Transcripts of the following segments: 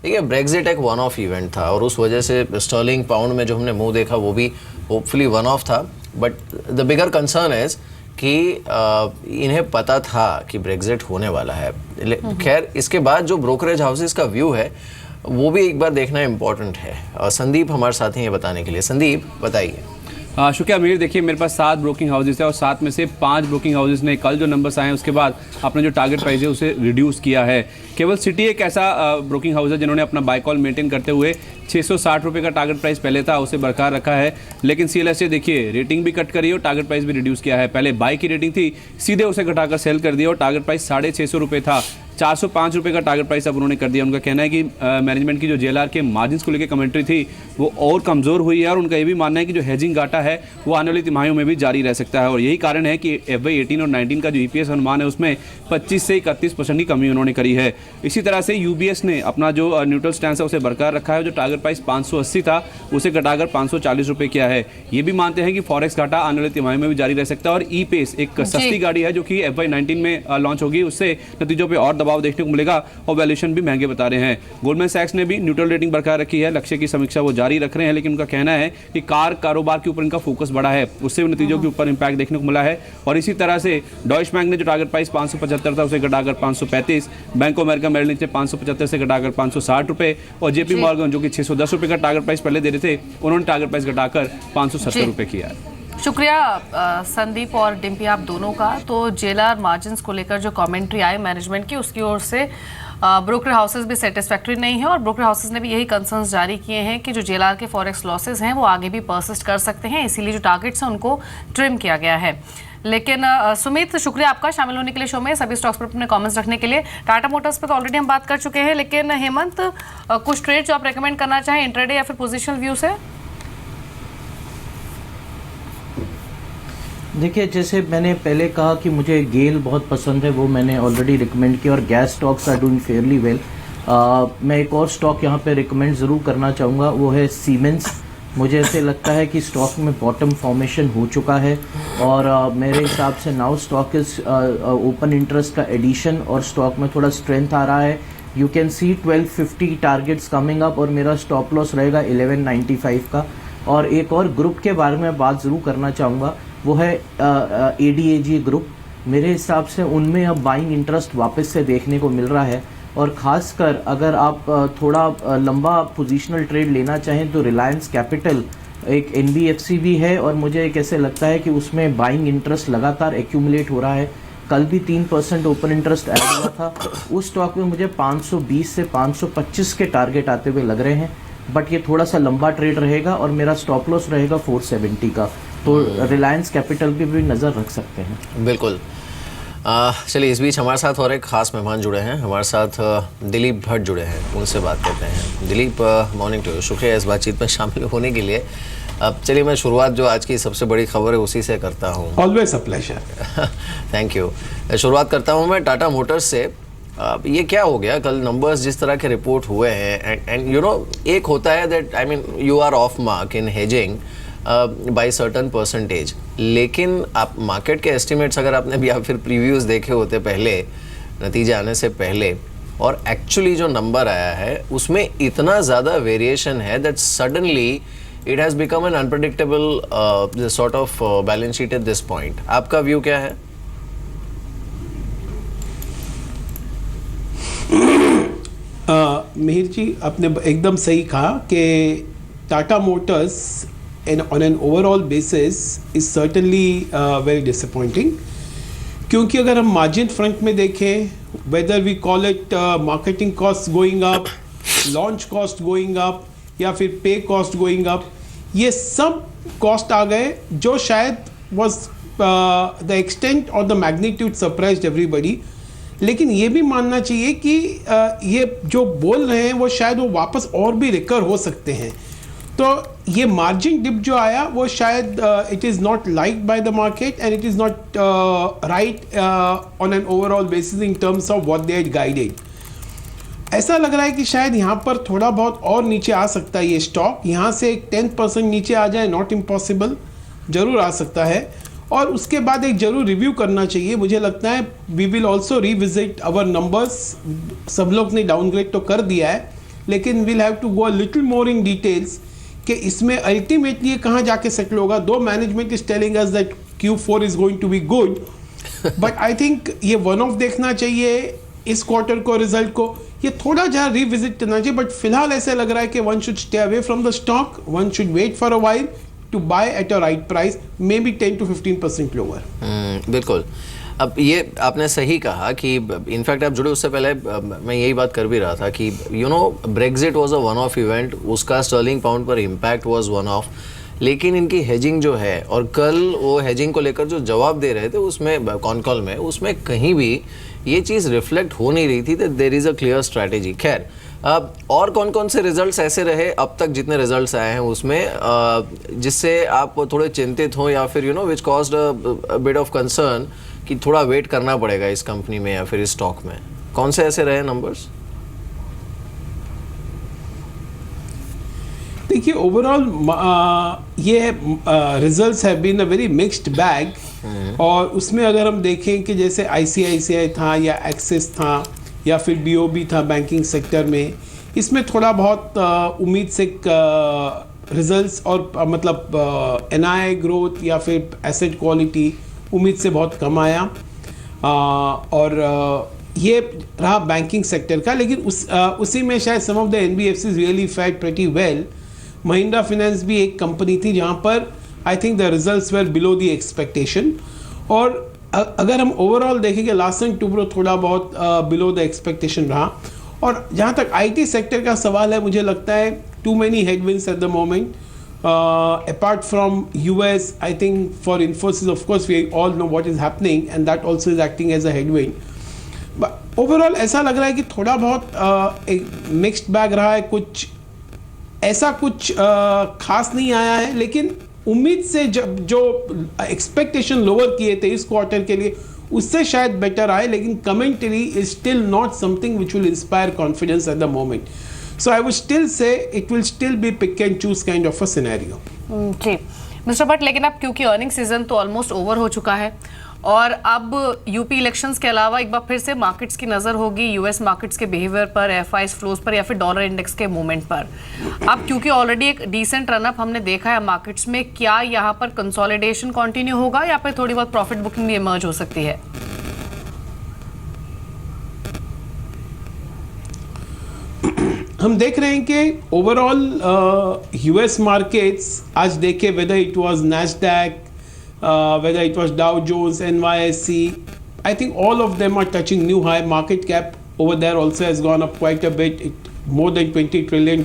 देखिए ब्रेग्जिट एक one of event था और उस वजह से स्टर्लिंग पाउंड में जो हमने मुंह देखा वो भी होपफुली वन ऑफ था, but the bigger concern is कि इन्हें पता था कि ब्रेग्जिट होने वाला है। खैर इसके बाद जो ब्रोकरेज हाउसेस का व्यू है वो भी एक बार देखना इम्पोर्टेंट है। संदीप हमारे साथ हैं ये बताने के लिए। संदीप बताइए। शुक्रिया अमीर। देखिए मेरे पास 7 ब्रोकिंग हाउसेस है और 7 में से 5 ब्रोकिंग हाउसेस ने कल जो नंबर्स आए हैं उसके बाद अपना जो टारगेट प्राइस है उसे रिड्यूस किया है। केवल सिटी एक ऐसा ब्रोकिंग हाउस है जिन्होंने अपना बाय कॉल मेंटेन करते हुए 660 रुपये का टारगेट प्राइस पहले था उसे बरकरार रखा है, लेकिन CLSA देखिए रेटिंग भी कट करी और टारगेट प्राइस भी रिड्यूस किया है। पहले बाय की रेटिंग थी, सीधे उसे घटाकर सेल कर दिया और टारगेट प्राइस 650 रुपये था, 405 रुपये का टारगेट प्राइस अब उन्होंने कर दिया। उनका कहना है कि मैनेजमेंट की जो JLR के मार्जिन को लेकर कमेंट्री थी वो और कमज़ोर हुई है और उनका ये भी मानना है कि जो हेजिंग घाटा है वो आने वाली तिमाहियों में भी जारी रह सकता है और यही कारण है कि FY 18 और 19 का जो EPS अनुमान है उसमें 25 से 31% की कमी उन्होंने करी है। इसी तरह से UBS ने अपना जो न्यूट्रल स्टैंस है उसे बरकरार रखा है, जो टारगेट प्राइस 580 था उसे घटाकर 540 रुपये किया है। ये भी मानते हैं कि फॉरेक्स घाटा आने वाली तिमाही में भी जारी रह सकता है और ई-पेस एक सस्ती गाड़ी है जो कि FY 19 में लॉन्च होगी, उससे नतीजों पर और दबाव देखने को मिलेगा और वैल्यूएशन भी महंगे बता रहे हैं। गोल्डमैन सैक्स ने भी न्यूट्रल रेटिंग बरकरार रखी है, लक्ष्य की समीक्षा वो जारी रख रहे हैं, लेकिन उनका कहना है कि कार कारोबार के ऊपर इनका फोकस बढ़ा है, उससे भी नतीजों के ऊपर इंपैक्ट देखने को मिला है। और इसी तरह से डॉइच बैंक ने जो टारगेट प्राइस 575 था उसे घटाकर 535, Bank of America Merrill Lynch ने 575 से घटाकर 560 रुपये और JP मॉर्गन जो कि 610 रुपये का टारगेट प्राइस पहले दे रहे थे उन्होंने टारगेट प्राइस घटाकर 570 रुपये किया है। शुक्रिया संदीप और डिम्पी आप दोनों का। तो JLR मार्जिन्स को लेकर जो कमेंट्री आई मैनेजमेंट की उसकी ओर से ब्रोकर हाउसेस भी सेटिस्फैक्ट्री नहीं है और ब्रोकर हाउसेस ने भी यही कंसर्न्स जारी किए हैं कि जो JLR के फॉरेक्स लॉसेस हैं वो आगे भी परसिस्ट कर सकते हैं, इसीलिए जो टारगेट्स हैं उनको ट्रिम किया गया है। लेकिन सुमित शुक्रिया आपका शामिल होने के लिए शो में, सभी स्टॉक्स पर अपने कमेंट्स रखने के लिए। टाटा मोटर्स पे तो ऑलरेडी हम बात कर चुके हैं, लेकिन हेमंत कुछ ट्रेड जो आप रेकमेंड करना चाहें इंट्राडे या फिर पोजिशनल व्यू से? देखिए जैसे मैंने पहले कहा कि मुझे गेल बहुत पसंद है, वो मैंने ऑलरेडी रिकमेंड किया और gas stocks are doing fairly well. मैं एक और स्टॉक यहाँ पे रिकमेंड ज़रूर करना चाहूँगा, वो है सीमेंस। मुझे ऐसे लगता है कि स्टॉक में बॉटम फॉर्मेशन हो चुका है और मेरे हिसाब से now stock is open interest का एडिशन और स्टॉक में थोड़ा स्ट्रेंथ आ रहा है। You can see 1250 targets coming up और मेरा स्टॉप लॉस रहेगा 1195 का। और एक और ग्रुप के बारे में बात ज़रूर करना चाहूँगा, वो है ADAG ग्रुप। मेरे हिसाब से उनमें अब बाइंग इंटरेस्ट वापस से देखने को मिल रहा है और ख़ासकर अगर आप थोड़ा लंबा पोजीशनल ट्रेड लेना चाहें तो रिलायंस कैपिटल एक NBFC भी है और मुझे एक ऐसे लगता है कि उसमें बाइंग इंटरेस्ट लगातार एक्यूमुलेट हो रहा है। कल भी 3% ओपन इंटरेस्ट ऐड हुआ था। उस स्टॉक में मुझे 520 से 525 के टारगेट आते हुए लग रहे हैं, बट ये थोड़ा सा लंबा ट्रेड रहेगा और मेरा स्टॉप लॉस रहेगा 470 का। तो रिलायंस कैपिटल पे भी नज़र रख सकते हैं। बिल्कुल। चलिए इस बीच हमारे साथ और एक ख़ास मेहमान जुड़े हैं, हमारे साथ दिलीप भट्ट जुड़े हैं, उनसे बात करते हैं। दिलीप मॉर्निंग टू यू, शुक्रिया इस बातचीत में शामिल होने के लिए। अब चलिए मैं शुरुआत जो आज की सबसे बड़ी खबर है उसी से करता हूँ। Always a pleasure. Thank you. शुरुआत करता हूँ मैं टाटा मोटर्स से। ये क्या हो गया, कल नंबर्स जिस तरह के रिपोर्ट हुए हैं एंड यू नो एक होता है that I mean you are off mark in hedging by certain percentage, लेकिन आप मार्केट के एस्टिमेट्स अगर आपने भी या फिर प्रीव्यूज देखे होते पहले नतीजे आने से पहले और एक्चुअली जो नंबर आया है उसमें इतना ज़्यादा वेरिएशन है that suddenly it has become an unpredictable sort of balance sheet at this point. आपका व्यू क्या है? मिहिर जी आपने एकदम सही कहा कि Tata Motors on an overall basis is certainly very disappointing, क्योंकि अगर हम मार्जिन फ्रंट में देखें, whether we call it marketing costs going up, launch cost going up या फिर पे cost going up, ये सब cost आ गए जो शायद was the extent or the magnitude surprised everybody। लेकिन ये भी मानना चाहिए कि ये जो बोल रहे हैं वो शायद वो वापस और भी रिकर हो सकते हैं। तो ये मार्जिन डिप जो आया वो शायद it is not liked by the market and it is not right on an overall basis in terms of what they had guided. ऐसा लग रहा है कि शायद यहाँ पर थोड़ा बहुत और नीचे आ सकता है ये स्टॉक, यहाँ से 10% नीचे आ जाए, नॉट इम्पॉसिबल, ज़रूर आ सकता है। और उसके बाद एक ज़रूर रिव्यू करना चाहिए। मुझे लगता है we will also revisit our numbers. सब लोग ने डाउनग्रेड तो कर दिया है, लेकिन will have to go a little more in details कि इसमें अल्टीमेटली ये कहाँ जाके सेटल होगा. Though management is telling us that Q4 is going to be good, but I think ये वन ऑफ देखना चाहिए इस क्वार्टर को, रिजल्ट को. ये थोड़ा जहाँ रिविजिट करना चाहिए, बट फिलहाल ऐसा लग रहा है कि one should stay away from the stock, one should wait for a while to buy at a right price, maybe 10 to 15% lower. बिल्कुल. अब ये आपने सही कहा कि इनफैक्ट आप जुड़े उससे पहले मैं यही बात कर भी रहा था कि Brexit was a one of event, उसका स्टर्लिंग पाउंड पर इम्पैक्ट वाज वन ऑफ, लेकिन इनकी हेजिंग जो है, और कल वो हेजिंग को लेकर जो जवाब दे रहे थे उसमें कॉन कॉल में, उसमें कहीं भी ये चीज़ रिफ्लेक्ट हो नहीं रही थी that there is a clear strategy. खैर, अब और कौन कौन से रिजल्ट्स ऐसे रहे अब तक जितने रिजल्ट्स आए हैं उसमें जिससे आप थोड़े चिंतित हो या फिर which caused a bit of concern कि थोड़ा वेट करना पड़ेगा इस कंपनी में या फिर इस स्टॉक में? कौन से ऐसे रहे नंबर्स? देखिए, ओवरऑल ये results have been a very mixed bag, और उसमें अगर हम देखें कि जैसे ICICI था या एक्सिस था या फिर BOB था बैंकिंग सेक्टर में, इसमें थोड़ा बहुत उम्मीद से रिजल्ट्स और मतलब NII ग्रोथ या फिर एसेट क्वालिटी उम्मीद से बहुत कम आया, और ये रहा बैंकिंग सेक्टर का. लेकिन उसी में शायद some of the NBFCs really fared pretty well. Mahindra finance भी एक कंपनी थी जहाँ पर I think the results were below the expectation, और अगर हम ओवरऑल देखेंगे लार्सन टुब्रो थोड़ा बहुत बिलो द एक्सपेक्टेशन रहा. और जहाँ तक IT सेक्टर का सवाल है, मुझे लगता है too many headwinds at the moment. Apart from US, I think for Infosys, of course, we all know what is happening, and that also is acting as a headwind. But overall, ऐसा लग रहा है कि थोड़ा बहुत एक mixed bag रहा है. कुछ ऐसा कुछ खास नहीं आया है, लेकिन उम्मीद से जो एक्सपेक्टेशन लोअर किए थे इस क्वार्टर के लिए, उससे शायद बेटर आए, लेकिन commentary is still not something which will inspire confidence eight the moment. So I would still say it will still be pick and choose kind of a scenario. जी मिस्टर भट्ट, लेकिन अब क्योंकि अर्निंग सीजन तो almost over हो चुका है और अब यूपी इलेक्शंस के अलावा एक बार फिर से मार्केट्स की नज़र होगी यूएस मार्केट्स के बिहेवियर पर, FIs फ्लोज पर या फिर डॉलर इंडेक्स के मूवमेंट पर. अब क्योंकि ऑलरेडी एक डिसेंट रनअप हमने देखा है मार्केट्स में, क्या यहाँ पर कंसोलिडेशन कंटिन्यू होगा या फिर थोड़ी बहुत प्रॉफिट बुकिंग भी इमर्ज हो सकती है? हम देख रहे हैं कि ओवरऑल US मार्केट्स आज देखे, whether it was Nasdaq, whether it was Dow Jones, NYSE, I think all of them are touching new high. Market cap over there also has gone up quite a bit, more than $20 trillion.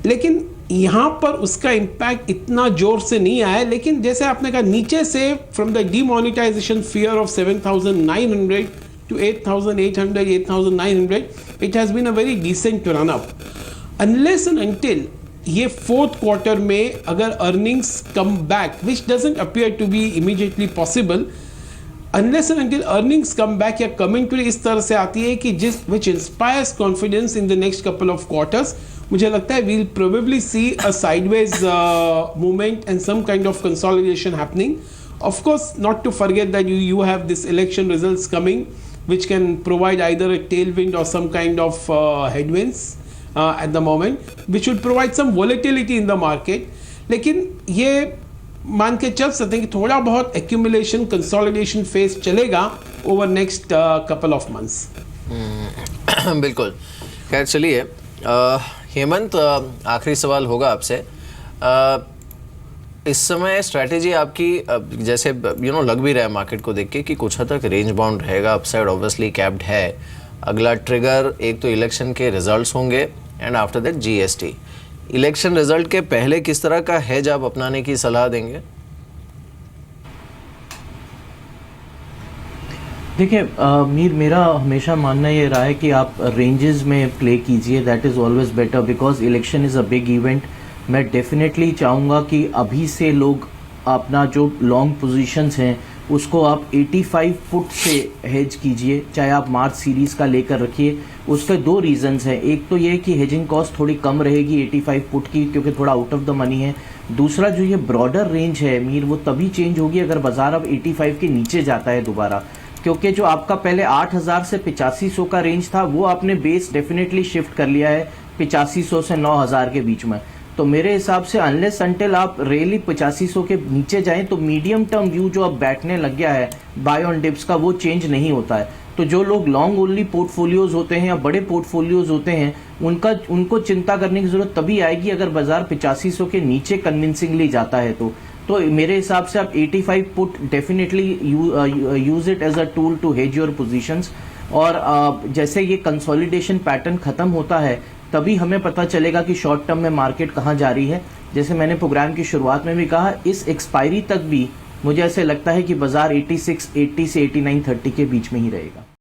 लेकिन यहाँ पर उसका impact इतना जोर से नहीं आया, लेकिन जैसे आपने कहा नीचे से from the demonetisation fear of 7,900 to 8,800, 8,900, it has been a very decent run up. Unless and until ये फोर्थ क्वार्टर में अगर earnings come back, which doesn't appear to be immediately possible, unless and until earnings come back या commentary इस तरह से आती है कि जिस which inspires confidence in the next couple of quarters, मुझे लगता है we'll probably see a sideways movement and some kind of consolidation happening. Of course not to forget that you have this election results coming which can provide either a tailwind or some kind of headwinds at the moment, which will provide some volatility in the market. लेकिन ये मान के चल सकते हैं कि थोड़ा बहुत accumulation consolidation phase चलेगा over next couple of months. बिल्कुल. खैर चलिए, हेमंत, आखिरी सवाल होगा आपसे. इस समय स्ट्रैटेजी आपकी जैसे लग भी रहा है मार्केट को देख के कि कुछ हद तक रेंज बाउंड रहेगा, अपसाइड ऑब्वियसली कैप्ड है. अगला ट्रिगर एक तो इलेक्शन के रिजल्ट्स होंगे and after that GST. Election result के पहले किस तरह का हेज आप अपनाने की सलाह देंगे? देखिए मीर, मेरा हमेशा मानना ये रहा है कि आप रेंजेस में प्ले कीजिए, that is always better because election is a big event. मैं डेफिनेटली चाहूँगा कि अभी से लोग अपना जो लॉन्ग पोजीशंस हैं उसको आप 85 फुट से हेज कीजिए, चाहे आप मार्च सीरीज़ का लेकर रखिए. उसके दो रीज़न्स हैं. एक तो ये कि हेजिंग कॉस्ट थोड़ी कम रहेगी 85 फुट की, क्योंकि थोड़ा आउट ऑफ द मनी है. दूसरा जो ये ब्रॉडर रेंज है मीर, वो तभी चेंज होगी अगर बाजार अब 85 के नीचे जाता है दोबारा. क्योंकि जो आपका पहले 8,000 से 8500 का रेंज था वो आपने बेस डेफिनेटली शिफ्ट कर लिया है 8500 से 9,000 के बीच में। तो मेरे हिसाब से अनलेस अंटिल आप रियली 8500 के नीचे जाएं तो मीडियम टर्म व्यू जो अब बैठने लग गया है बाय ऑन डिप्स का वो चेंज नहीं होता है। तो जो लोग लॉन्ग ओनली पोर्टफोलियोज होते हैं या बड़े पोर्टफोलियोज होते हैं उनको चिंता करने की जरूरत तभी आएगी अगर बाजार 8500 के नीचे कन्विंसिंगली जाता है। तो मेरे हिसाब से आप 85 put definitely use it as a tool to hedge your positions. और जैसे ये कंसोलिडेशन पैटर्न खत्म होता है तभी हमें पता चलेगा कि शॉर्ट टर्म में मार्केट कहाँ जा रही है। जैसे मैंने प्रोग्राम की शुरुआत में भी कहा, इस एक्सपायरी तक भी मुझे ऐसे लगता है कि बाजार 86, 80 से 89, 30 के बीच में ही रहेगा।